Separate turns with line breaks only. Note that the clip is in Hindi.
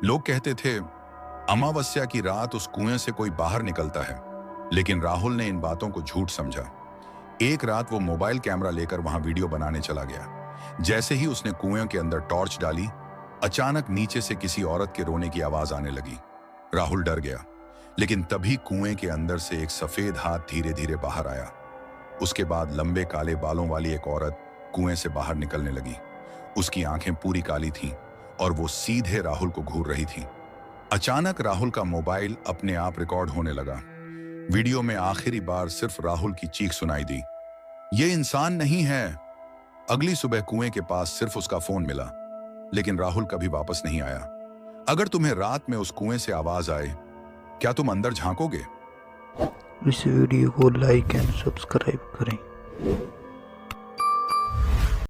लोग कहते थे अमावस्या की रात उस कुएं से कोई बाहर निकलता है, लेकिन राहुल ने इन बातों को झूठ समझा। एक रात वो मोबाइल कैमरा लेकर वहां वीडियो बनाने चला गया। जैसे ही उसने कुएं के अंदर टॉर्च डाली, अचानक नीचे से किसी औरत के रोने की आवाज आने लगी। राहुल डर गया, लेकिन तभी कुएं के अंदर से एक सफेद हाथ धीरे धीरे बाहर आया। उसके बाद लंबे काले बालों वाली एक औरत कुएं से बाहर निकलने लगी। उसकी आंखें पूरी काली थीं और वो सीधे राहुल को घूर रही थी। अचानक राहुल का मोबाइल अपने आप रिकॉर्ड होने लगा। वीडियो में आखिरी बार सिर्फ राहुल की चीख सुनाई दी, ये इंसान नहीं है। अगली सुबह कुएं के पास सिर्फ उसका फोन मिला, लेकिन राहुल कभी वापस नहीं आया। अगर तुम्हें रात में उस कुएं से आवाज आए, क्या तुम अंदर झांकोगे?
इस वीडियो को लाइक एंड सब्सक्राइब करें।